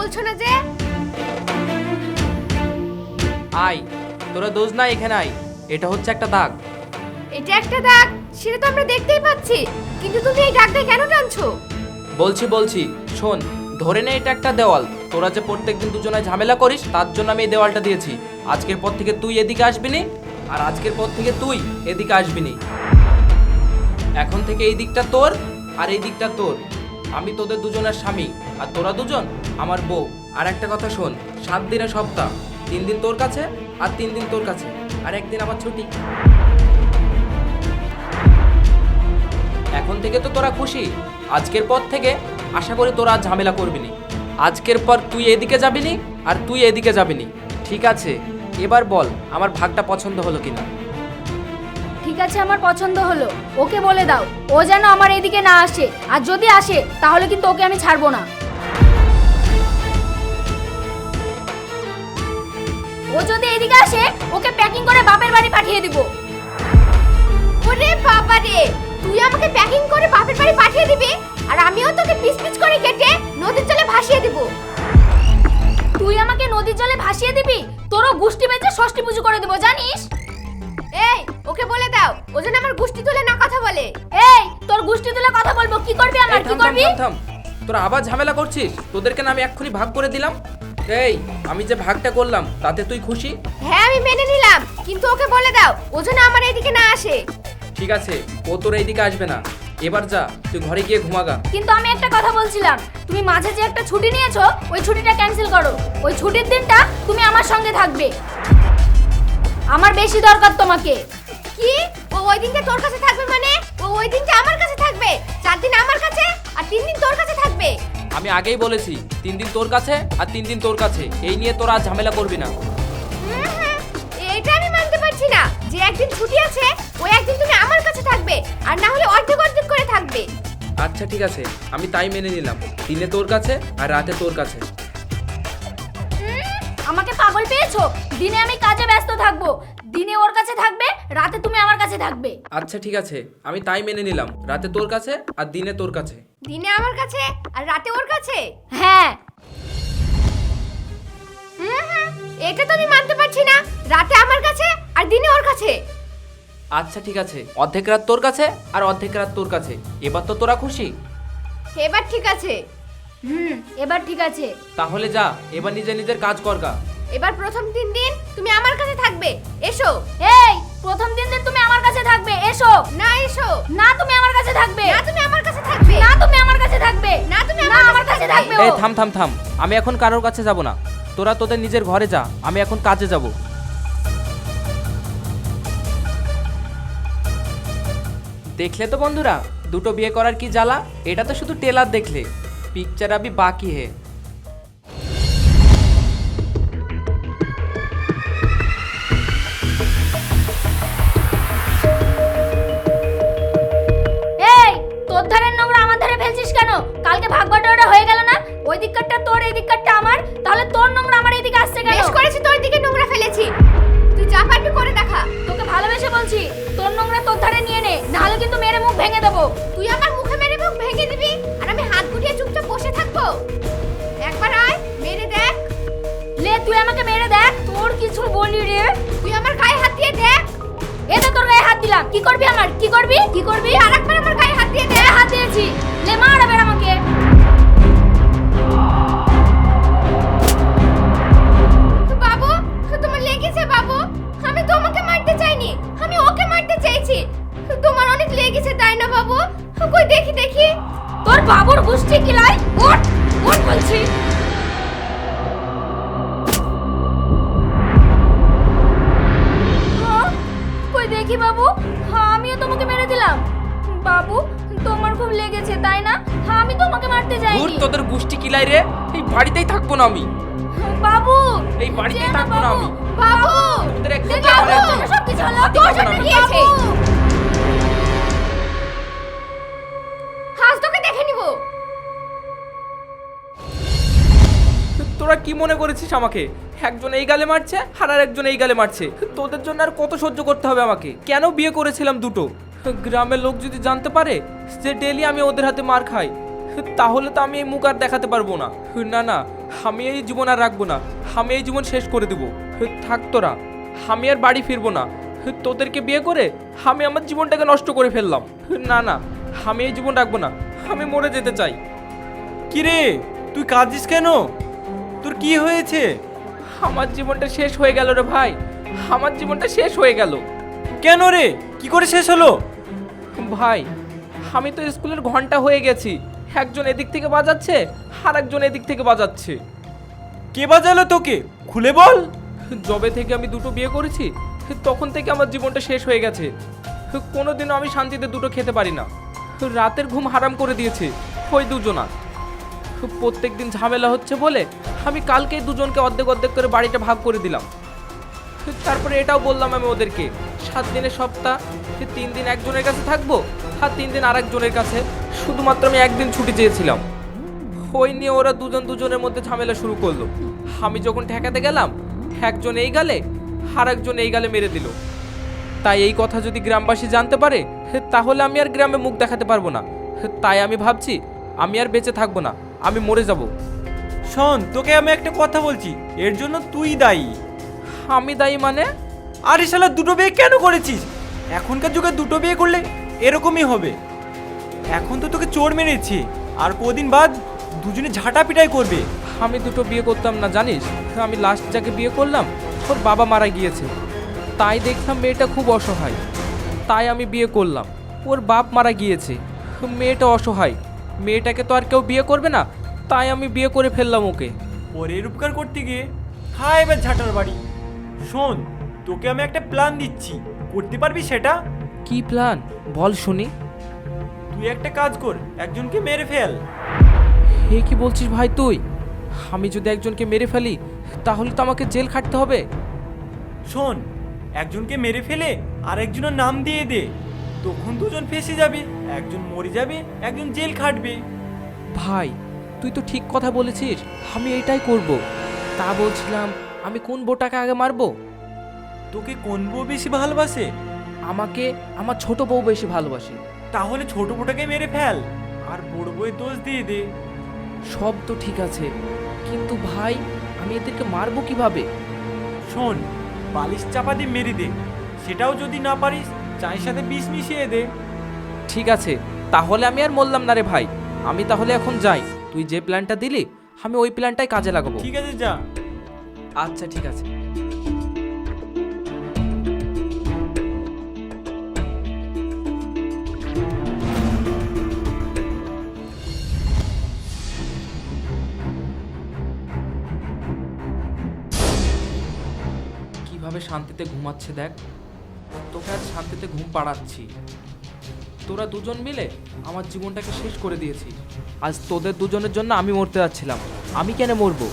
বলছো না যে? আয়, তোরা দোষ না, এখানে আয়। এটা হচ্ছে একটা দাগ। এটা একটা দাগ, সেটা তো আমরা দেখতেই পাচ্ছি, কিন্তু তুমি এই দাগটা কেন টানছো? বলছি শোন, ধরে নে এটা একটা দেওয়াল। তোরা যে প্রত্যেকদিন দুজনে ঝামেলা করিস, তার জন্য আমি এই দেওয়ালটা দিয়েছি। আজকের পর থেকে তুই এদিকে আসবি নি, আর আজকের পর থেকে তুই এদিকে আসবি নি। এখন থেকে এই দিকটা তোর আর এই দিকটা তোর। আমি তোদের দুজনের স্বামী, আর তোরা দুজন আমার বউ। আর একটা কথা শোন, 7 দিনে সপ্তাহ, 3 দিন তোর কাছে আর 3 দিন তোর কাছে, আর একদিন আমার ছুটি। এখন থেকে তো তোরা খুশি। আজকের পর থেকে আশা করি তোরা আর ঝামেলা করবি নি। আজকের পর তুই এদিকে যাবি নি আর তুই এদিকে যাবি নি, ঠিক আছে? এবার বল আমার ভাগটা পছন্দ হলো কিনা। ঠিক আছে, আমার পছন্দ হলো। ওকে বলে দাও ও যেন আমার এদিকে না আসে, আর যদি আসে তাহলে কিন্তু ওকে আমি ছাড়বো না। ও যদি এদিকে আসে ওকে প্যাকিং করে বাপের বাড়ি পাঠিয়ে দিব। ওরে বাবা রে, তুই আমাকে প্যাকিং করে বাপের বাড়ি পাঠিয়ে দিবি, আর আমিও তোকে পিস পিস করে কেটে নদীর জলে ভাসিয়ে দিব। তুই আমাকে নদীর জলে ভাসিয়ে দিবি? তোরও গুষ্টি বেঁচে ষষ্ঠী পুজো করে দেবো, জানিস? এই, ওকে বলে দাও ও যেন আমার গুষ্টি তুলে না কথা বলে। এই, তোর গুষ্টি তুলে কথা বলবো, কি করবি আমার, এই কি থাম, করবি? থাম, থাম। তোরা আবার ঝামেলা করছিস? তোদেরকে না আমি এক্ষুনি ভাগ করে দিলাম। এই, আমি যে ভাগটা করলাম তাতে তুই খুশি? হ্যাঁ, আমি মেনে নিলাম, কিন্তু ওকে বলে দাও ও যেন আমার এদিকে না আসে। ঠিক আছে, ও তোর এইদিকে আসবে না। এবার যা, তুই ঘরে গিয়ে ঘুমাগা। কিন্তু আমি একটা কথা বলছিলাম, তুমি মাঝে যে একটা ছুটি নিয়েছো ওই ছুটিটা ক্যান্সেল করো। ওই ছুটির দিনটা তুমি আমার সঙ্গে থাকবে, আমার বেশি দরকার তোমাকে। কি? ও ওই দিনটা তোর কাছে থাকবে মানে? ও ওই দিনটা আমার কাছে থাকবে? 4 দিন আমার কাছে আর 3 দিন তোর কাছে থাকবে? আমি আগেই বলেছি 3 দিন তোর কাছে আর 3 দিন তোর কাছে। এই নিয়ে তোরা আর ঝামেলা করবি না। এইটা আমি মানতে পারছি না যে একদিন ছুটি আছে ওই একদিন তুমি আমার কাছে থাকবে, আর না হলে অর্ধেক অর্ধেক করে থাকবে। আচ্ছা ঠিক আছে, আমি তাই মেনে নিলাম। দিনে তোর কাছে আর রাতে তোর কাছে। আমাকে পাগল পেয়েছো? দিনে আমি কাজে ব্যস্ত থাকবো, দিনে ওর কাছে থাকবে, রাতে তুমি আমার কাছে থাকবে। আচ্ছা ঠিক আছে, আমি তাই মেনে নিলাম। রাতে তোর কাছে আর দিনে তোর কাছে। দিনে আমার কাছে আর রাতে ওর কাছে? হ্যাঁ। এটা তো আমি মানতে পারছি না। রাতে আমার কাছে আর দিনে ওর কাছে। আচ্ছা ঠিক আছে, অর্ধেক রাত তোর কাছে আর অর্ধেক রাত তোর কাছে। এবার তো তোরা খুশি? এবার ঠিক আছে। এবার ঠিক আছে। তাহলে যা, এবার নিজে নিজের কাজ করগা। এবার প্রথম 3 দিন তুমি আমার কাছে থাকবে, এসো। এই, প্রথম দিন তুমি আমার কাছে থাকবে, এসো। না, এসো। না, তুমি আমার কাছে থাকবে। না, তুমি আমার কাছে থাকবে। না, তুমি আমার কাছে থাকবে। না, তুমি আমার কাছে থাকবে। এই থাম থাম থাম, আমি এখন কারোর কাছে যাব না। তোরা তোদের নিজের ঘরে যা, আমি এখন কাজে যাব। দেখলে তো বন্ধুরা, দুটো বিয়ে করার কি জ্বালা। এটা তো শুধু টেলার দেখলে, পিকচার আবি বাকি হে। এই, তোর ধারের নোংরা আমার ধারে ফেলছিস কেন? কালকে ভাগ বাটোয়ারা হয়ে গেল না? ওই দিককারটা তোর, এই দিককারটা আমার, তাহলে তোর নোংরা আমার এদিকে আসছে কেন? বেশ করেছি, তোর দিকে নোংরা ফেলেছি। তুই যা পারবি করে দেখা। তোকে ভালোবেসে বলছি, তোর নোংরা তোর ধারে নিয়ে নে, নাহলে কিন্তু মেরে মুখ ভেঙে দেবো। তুই আমার মুখে মেরে মুখ ভেঙে দিবি আর আমি হাত গুটিয়ে চুপচাপ বসে থাকবো? একবার আয়, মেরে দেখ। লে, তুই আমাকে মেরে দেখ, তোর কিছু বলি রে। তুই আমার গায়ে হাত দিয়ে দেখ। এই তো তোর গায়ে হাত দিলাম, কি করবি আমার, কি করবি, কি করবি? তুই আরেকবার আমার গায়ে হাত দিয়ে দেখ। হাত দিয়েছি, লে মার এবার আমাকে। বাবু, তোমার লেগেছে বাবু? আমি তোমাকে মারতে চাইনি, আমি ওকে মারতে চেয়েছি। তোমার অনেক লেগেছে তাই না বাবু? কই দেখি দেখি। তোর বাবুর গুষ্টি কিলাই, ওঠ ওঠ বলছি। কই দেখি বাবু, আমিও তোমাকে মেরে দিলাম। বাবু, তোমার খুব লেগেছে তাই না? আমি তোমাকে মারতে দূর, যাইনি। তোদের গোষ্ঠী কিলাই রে। এই বাড়িতেই থাকবো না আমি। বাবু, এই বাড়িতেই যেও না থাকবো না আমি। বাবু, তোদের একটু বাবু, যাওয়ার আছে। সব কিছু হলো, হাতই তোর পাবো না জন্য আমি। গিয়েছে। হাস তোকে দেখে নিব। তোরা কি মনে করেছিস আমাকে? একজন এই গালে মারছে আর একজন এই গালে মারছে। তোদের জন্য আর কত সহ্য করতে হবে আমাকে? কেন বিয়ে করেছিলাম দুটো? গ্রামের লোক যদি জানতে পারে যে ডেলি আমি ওদের হাতে মার খাই, তাহলে তো আমি এই মুখ আর দেখাতে পারবো না। না না, আমি এই জীবন আর রাখবো না, আমি এই জীবন শেষ করে দেবো। থাক তোরা, আমি আর বাড়ি ফিরবো না। তোদেরকে বিয়ে করে আমি আমার জীবনটাকে নষ্ট করে ফেললাম। না না, আমি এই জীবন রাখবো না, আমি মরে যেতে চাই। কি রে, তুই কাঁদছিস কেন? তোর কি হয়েছে? আমার জীবনটা শেষ হয়ে গেল রে ভাই, আমার জীবনটা শেষ হয়ে গেল। কেন রে, কি করে শেষ হলো? ভাই, আমি তো স্কুলের ঘন্টা হয়ে গেছি, একজন এদিক থেকে বাজাচ্ছে আর একজন এদিক থেকে বাজাচ্ছে। কে বাজালো তোকে, খুলে বল। জবে থেকে আমি দুটো বিয়ে করেছি, তখন থেকে আমার জীবনটা শেষ হয়ে গেছে। কোনোদিনও আমি শান্তিতে দুটো খেতে পারি না, রাতের ঘুম হারাম করে দিয়েছে ওই দুজনা। প্রত্যেক দিন ঝামেলা হচ্ছে বলে আমি কালকেই দুজনকে অর্ধেক অর্ধেক করে বাড়িটা ভাগ করে দিলাম। তারপরে এটাও বললাম আমি ওদেরকে 7 দিনের সপ্তাহ, 3 দিন একজনের কাছে থাকবো আর 3 দিন আরেকজনের কাছে। শুধুমাত্র আমি একদিন ছুটি চেয়েছিলাম, ওই নিয়ে ওরা দুজনের মধ্যে ঝামেলা শুরু করলো। আমি যখন ঠেকাতে গেলাম, একজন এই গালে আর একজন এই গালে মেরে দিল। তাই এই কথা যদি গ্রামবাসী জানতে পারে তাহলে আমি আর গ্রামে মুখ দেখাতে পারবো না। তাই আমি ভাবছি আমি আর বেঁচে থাকবো না, আমি মরে যাব। শোন, তোকে আমি একটা কথা বলছি, এর জন্য তুই দায়ী। আমি দায়ী মানে? আরে শালা, দুটো বিয়ে কেন করেছিস? এখনকার যুগে দুটো বিয়ে করলে এরকমই হবে। এখন তো তোকে চোর মেরেছে, আর কদিন বাদ দুজনে ঝাঁটা পিটাই করবে। আমি দুটো বিয়ে করতাম না জানিস, আমি লাস্ট যাকে বিয়ে করলাম ওর বাবা মারা গিয়েছে। তাই দেখলাম মেয়েটা খুব অসহায়, তাই আমি বিয়ে করলাম। ওর বাপ মারা গিয়েছে, মেয়েটা অসহায়, মেয়েটাকে তো আর কেউ বিয়ে করবে না, তাই আমি বিয়ে করে ফেললাম ওকে। পরের উপকার করতে গিয়ে খায় এবার ঝাঁটার বাড়ি। শোন, তোকে আমি একটা প্ল্যান দিচ্ছি, করতে পারবি সেটা? কি প্ল্যান বল শুনি। তুই একটা কাজ কর, একজনকে মেরে ফেল। হে কি বলছিস ভাই তুই? আমি যদি একজনকে মেরে ফেলি তাহলে তো আমাকে জেল খাটতে হবে। শোন, একজনকে মেরে ফেলে আর একজনের নাম দিয়ে দে, তখন দুজন ফেঁসে যাবে, একজন মরে যাবে, একজন জেল খাটবে। ভাই তুই তো ঠিক কথা বলেছিস, আমি এটাই করব। তা বলছিলাম, আমি কোন বউটাকে আগে মারবো? তোকে কোন বউ বেশি ভালোবাসে? আমাকে আমার ছোট বউ বেশি ভালোবাসে। তাহলে ছোট বউটাকে মেরে ফেল আর বড় বউয়ের দোষ দিয়ে দে। সব তো ঠিক আছে, কিন্তু ভাই আমি এদেরকে মারবো কিভাবে? শোন, বালিশ চাপা দিয়ে মেরে দে, সেটাও যদি না পারিস চায়ের সাথে বিষ মিশিয়ে দে। ঠিক আছে, তাহলে আমি আর বললাম না রে ভাই, আমি তাহলে এখন যাই। তুই যে প্ল্যানটা দিলি আমি ওই প্ল্যানটাই কাজে লাগাবো। ঠিক আছে, যা। আচ্ছা ঠিক আছে। কিভাবে শান্তিতে ঘুমাচ্ছে দেখ, তোকে আজ শান্তিতে ঘুম পাড়াচ্ছি। তোরা দুজন মিলে আমার জীবনটাকে শেষ করে দিয়েছিস। আজ তোদের দুজনের জন্য আমি মরতে যাচ্ছিলাম, আমি কেন মরবো?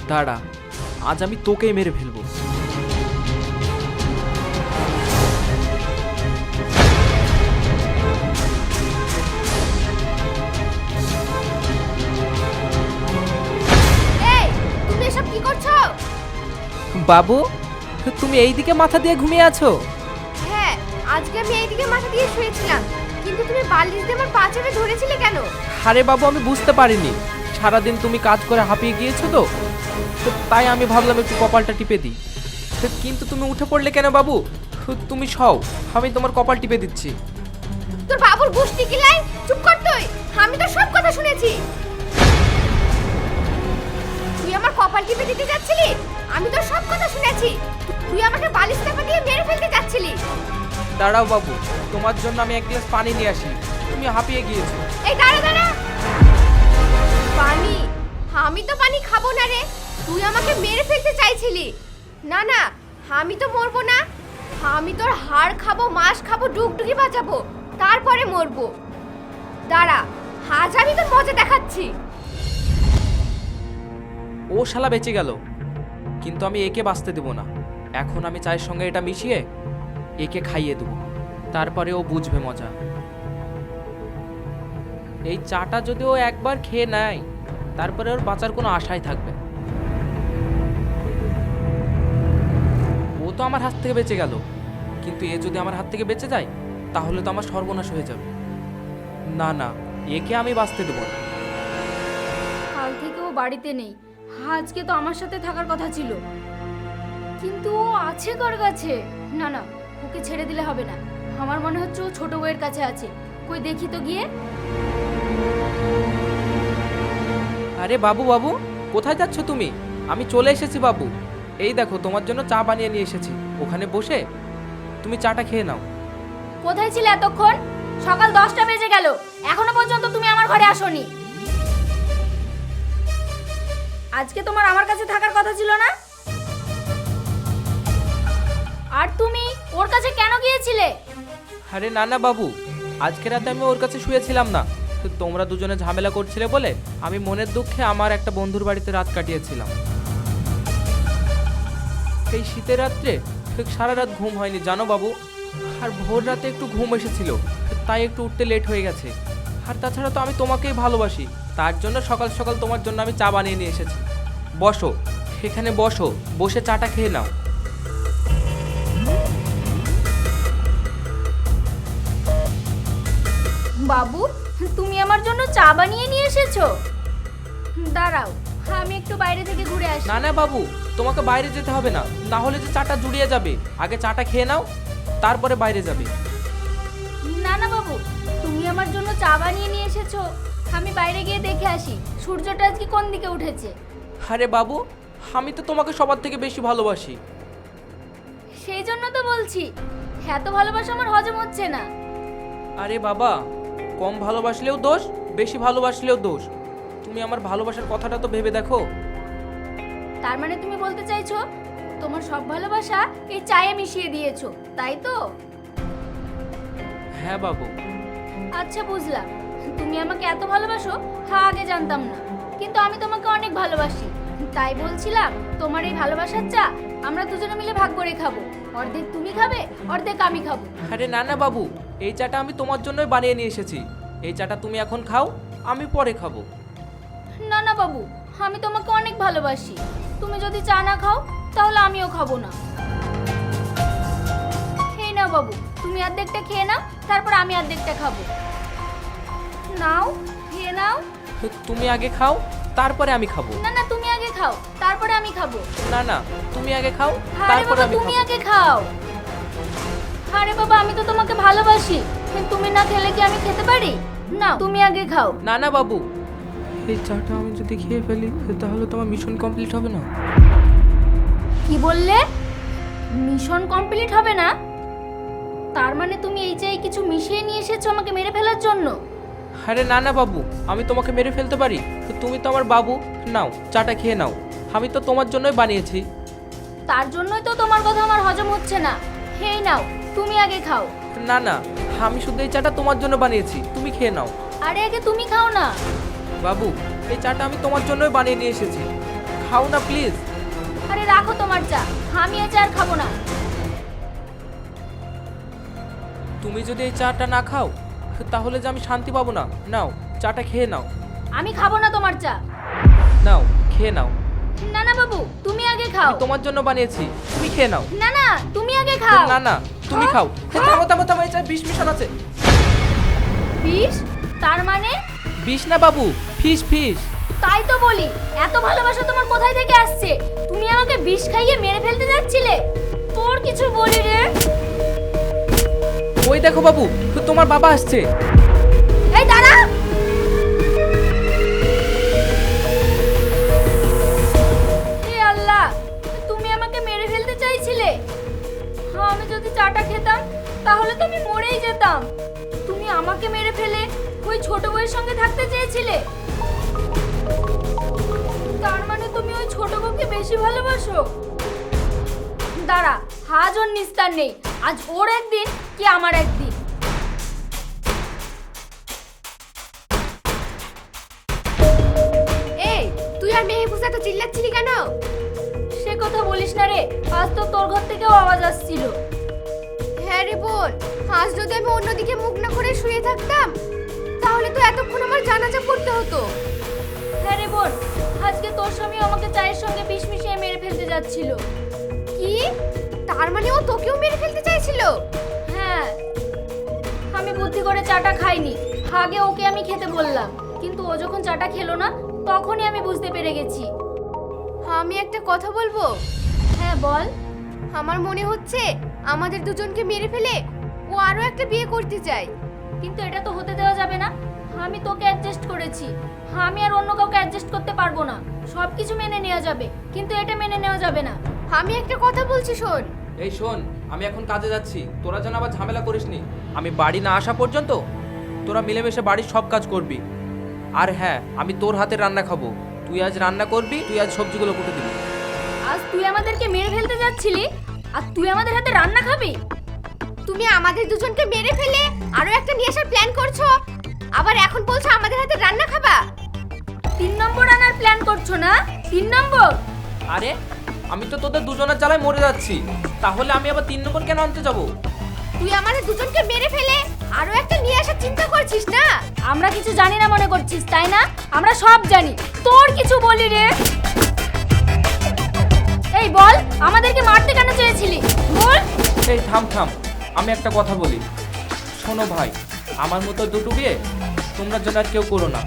দাঁড়া, আজ আমি তোকেই মেরে ফেলবো। এই তুমি এসব কি করছো? বাবু, তুমি এইদিকে মাথা দিয়ে ঘুমিয়ে আছো? হ্যাঁ, আজকে আমি এইদিকে মাথা দিয়ে শুয়েছিলাম, কিন্তু তুমি বালিশ দিয়ে আমার পা চেপে ধরেছিলে কেন? আরে বাবু, আমি বুঝতে পারিনি, সারাদিন তুমি কাজ করে হাঁপিয়ে গিয়েছো তো তাই আমি ভাবলাম একটু কপালটা টিপে দিই। কিন্তু তুমি উঠে পড়লে কেন বাবু? তুমি সও, আমি তোমার কপাল টিপে দিচ্ছি। তোর বাবুর গুষ্টি কিলাই, চুপ কর তুই, আমি তো সব কথা শুনেছি। তুই আমার কপাল টিপে দিতে যাচ্ছিলি, আমি তো সব কথা শুনেছি। তুই আমাকে বালিশ চাপা দিয়ে মেরে ফেলতে যাচ্ছিলি। দাঁড়াও বাবু, তোমার জন্য আমি এক গ্লাস পানি নিয়ে আসি, তুমি হাঁপিয়ে গিয়েছো। এই দাঁড়া দাঁড়া, পানি? আমি তো পানি খাবো না রে, তুই আমাকে মেরে ফেলতে চাইছিলি। না না, আমি তো মরবো না, আমি তোর হাড় খাবো, মাছ খাবো, ডুগডুগি বাজাবো, তারপরে মরবো। দাঁড়া, আজ আমি তোর মজা দেখাচ্ছি। ও শালা বেঁচে গেল, কিন্তু আমি একে বাঁচতে দেবো না। এখন আমি চায়ের সঙ্গে এটা মিশিয়ে একে খাইয়ে দেবো, তারপরে ও বুঝবে মজা। এই চাটা যদি ও একবার খেয়ে নেয় তারপরে ওর বাঁচার কোনো আশাই থাকবে না। ও তো আমার হাত থেকে বেঁচে গেল, কিন্তু এ যদি আমার হাত থেকে বেঁচে যায় তাহলে তো আমার সর্বনাশ হয়ে যাবে। না না, একে আমি বাঁচতে দেবো না। কাল থেকে ও বাড়িতে নেই, আজকে তো আমার সাথে থাকার কথা ছিল, কিন্তু ও আছে কার কাছে? না না, ওকে ছেড়ে দিলে হবে না। আমার মনে হচ্ছে ও ছোট বউয়ের কাছে আছে। কই দেখি তো গিয়ে। আরে বাবু বাবু, কোথায় যাচ্ছ তুমি? আমি চলে এসেছি বাবু। এই দেখো, তোমার জন্য চা বানিয়ে নিয়ে এসেছি। ওখানে বসে তুমি চাটা খেয়ে নাও। কোথায় ছিলে এতক্ষণ? সকাল 10টা বেজে গেল, এখনো পর্যন্ত তুমি আমার ঘরে আসোনি। আজকে তোমার আমার কাছে থাকার কথা ছিল না? আর তুমি ওর কাছে কেন গিয়েছিলে? আরে না না বাবু, আজকে রাতে আমি ওর কাছে শুয়েছিলাম না। তো তোমরা দুজনে ঝামেলা করছিলে বলে আমি মনের দুঃখে আমার একটা বন্ধুর বাড়িতে রাত কাটিয়েছিলাম। এই শীতের রাত্রে ঠিক সারা রাত ঘুম হয়নি জানো বাবু। আর ভোর রাতে একটু ঘুম এসেছিল, তাই একটু উঠতে লেট হয়ে গেছে। আর তাছাড়া তো আমি তোমাকেই ভালোবাসি, তার জন্য সকাল সকাল তোমার জন্য আমি চা বানিয়ে নিয়ে এসেছি। বসো, এখানে বসো, বসে চাটা খেয়ে নাও। বাবু, তুমি আমার জন্য চা বানিয়ে নিয়ে এসেছো? দাঁড়াও, আমি একটু বাইরে থেকে ঘুরে আসি। না না বাবু, তোমাকে বাইরে যেতে হবে না, না হলে যে চাটা জুড়িয়ে যাবে। আগে চাটা খেয়ে নাও, তারপরে বাইরে যাবে। না না বাবু, তুমি আমার জন্য চা বানিয়ে নিয়ে এসেছো, আমি বাইরে গিয়ে দেখে আসি সূর্যটা আজকে কোন দিকে উঠেছে। আরে বাবু, আমি তো তোমাকে সবার থেকে বেশি ভালোবাসি। সেই জন্য তো বলছি, এত ভালোবাসা আমার হজম হচ্ছে না। আরে বাবা, কম ভালোবাসলেও দোষ, বেশি ভালোবাসলেও দোষ। তুমি আমার ভালোবাসার কথাটা তো ভেবে দেখো। তার মানে তুমি বলতে চাইছো তোমার সব ভালোবাসা এই চায়ে মিশিয়ে দিয়েছো, তাই তো? হ্যাঁ বাবু। আচ্ছা বুঝলাম, তুমি আমাকে এত ভালোবাসো হ্যাঁ আগে জানতাম না, কিন্তু আমি তোমাকে অনেক ভালোবাসি। তাই বলছিলাম তোমার এই ভালোবাসার চা আমরা দুজনে মিলে ভাগ করে খাবো। অর্ধেক তুমি খাবে, অর্ধেক আমি খাবো। আরে না না বাবু, এই চাটা আমি তোমার জন্যই বানিয়ে নিয়ে এসেছি। এই চাটা তুমি এখন খাও, আমি পরে খাবো। না না বাবু, আমি তোমাকে অনেক ভালোবাসি। তুমি যদি চা না খাও তাহলে আমিও খাবো না। এই নাও বাবু, তুমি অর্ধেকটা খেয়ে নাও, তারপর আমি অর্ধেকটা খাবো। নাও, খেয়ে নাও। তুমি আগে খাও, তারপরে আমি খাবো। না না, তুমি আগে খাও, তারপরে আমি খাবো। না না, তুমি আগে খাও, আরে তারপরে বাবা, আমি তুমি খাবো। আগে খাও। আরে বাবা, আমি তো তোমাকে ভালোবাসি, তুমি না খেলে কি আমি খেতে পারি? না, তুমি আগে খাও। না না বাবু, এই চাটা আমি যদি খেয়ে ফেলি তাহলে তোমার মিশন কমপ্লিট হবে না। কি বললে? মিশন কমপ্লিট হবে না? তার মানে তুমি এই চাই কিছু মিশিয়ে নিয়ে এসেছো আমাকে মেরে ফেলার জন্য? আরে না না বাবু, আমি তোমাকে মেরে ফেলতে পারি? তুমি তো আমার বাবু। নাও, চাটা খেয়ে নাও, আমি তো তোমার জন্যই বানিয়েছি। তার জন্যই তো তোমার কথা আমার হজম হচ্ছে না। এই নাও, তুমি আগে খাও। না না, আমি শুধু এই চাটা তোমার জন্য বানিয়েছি, তুমি খেয়ে নাও। আরে আগে তুমি খাও না। বাবু, এই চাটা আমি তোমার জন্যই বানিয়ে নিয়ে এসেছি, খাও না প্লিজ। আরে রাখো তোমার চা, আমি এই চা আর খাবো না। তুমি যদি এই চাটা না খাও তাহলে যে আমি শান্তি পাবো না। নাও, চাটা খেয়ে নাও। আমি খাবো না তোমার চা। নাও, খেয়ে নাও। না না বাবু, তুমি আগে খাও। আমি তোমার জন্য বানিয়েছি, তুমি খেয়ে নাও। না না, তুমি আগে খাও। না না, তুমি খাও। থামো থামো থামো, এই চা বিষ মিশানো আছে। বিষ? তার মানে? বিষ না বাবু, ফিশ ফিশ। তাই তো বলি, এত ভালোবাসা তোমার কোথায় থেকে আসছে? তুমি আমাকে বিষ খাইয়ে মেরে ফেলতে যাচ্ছিলে? তোর কিছু বলি রে। ওই দেখো বাবু, তোমার বাবা আসছে। এই দাঁড়া। হে আল্লাহ, তুমি আমাকে মেরে ফেলতে চাইছিলে? আমি যদি চাটা খেতাম তাহলে তো আমি মরেই যেতাম। তুমি আমাকে মেরে ফেলে ওই ছোট বউয়ের সঙ্গে থাকতে চেয়েছিলে? তার মানে তুমি ওই ছোট বউকে বেশি ভালোবাসো? দাঁড়া, আজ ওর নিস্তার নেই। আজ ওর একদিন কি আমার একদিন। এই, তুই আর মেহবুজ এত চিল্লাচ্ছিলি কেন? সে কথা বলিস না রে, আজ তো তোর ঘর থেকেও আওয়াজ আসছিল। হ্যাঁ রে বোন, আজ যদি আমি অন্যদিকে মুখ না করে শুয়ে থাকতাম তাহলে তো এতক্ষণ আমার জানাজা পড়তে হতো। হ্যাঁ রে বোন, আজকে তোর স্বামী আমাকে চায়ের সঙ্গে বিষ মিশিয়ে মেরে ফেলতে যাচ্ছিল। কি? তার মানে ও তোকেও মেরে ফেলতে চাইছিল? হ্যাঁ, আমি বুদ্ধি করে চাটা খাইনি, আগে ওকে আমি খেতে বললাম, কিন্তু ও যখন চাটা খেলো না তখনই আমি বুঝতে পেরে গেছি। আমি একটা কথা বলবো? হ্যাঁ বল। আমার মনে হচ্ছে আমাদের দুজনকে মেরে ফেলে ও আরো একটা বিয়ে করতে চায়। কিন্তু এটা তো হতে দেওয়া যাবে না। আমি তোকে অ্যাডজাস্ট করেছি, আমি আর অন্য কাউকে অ্যাডজাস্ট করতে পারবো না। সব কিছু মেনে নেওয়া যাবে, কিন্তু এটা মেনে নেওয়া যাবে না। আমি একটা কথা বলছি শোন। এই শোন, আমি এখন কাজে যাচ্ছি, তোরা যেন আবার ঝামেলা করিসনি। আমি বাড়ি না আসা পর্যন্ত তোরা মিলেমিশে বাড়ির সব কাজ করবি। আর হ্যাঁ, আমি তোর হাতে রান্না খাবো। তুই আজ রান্না করবি, তুই আজ সবজিগুলো কুটে দিবি। আজ তুই আমাদেরকে মেরে ফেলতে যাচ্ছিলি, আর তুই আমাদের হাতে রান্না খাবি? তুমি আমাদের দুজনকে মেরে ফেলে আরো একটা নিয়ে আসার প্ল্যান করছো, আবার এখন বলছো আমাদের হাতে রান্না খাবা। 3 নম্বর আনার প্ল্যান করছো না? 3 নম্বর? আরে আমি তো তোদের দুজনের জ্বালায় মরে যাচ্ছি, তাহলে আমি আবার 3 নম্বর কেন আনতে যাবো? তুই আমাদের দুজনকে মেরে ফেলে আরো একটা নিয়ে আসার চিন্তা করছিস না? আমরা কিছু জানি না মনে করছিস, তাই না? আমরা সব জানি, তোর কিছু বলি রে। এই বল, আমাদেরকে মারতে কেন চেয়েছিলি? বল। এই থাম থাম, আমি একটা কথা বলি। শোনো ভাই, আমার মতো দুটো বিয়ে তোমরা যেন আর কেউ করো না।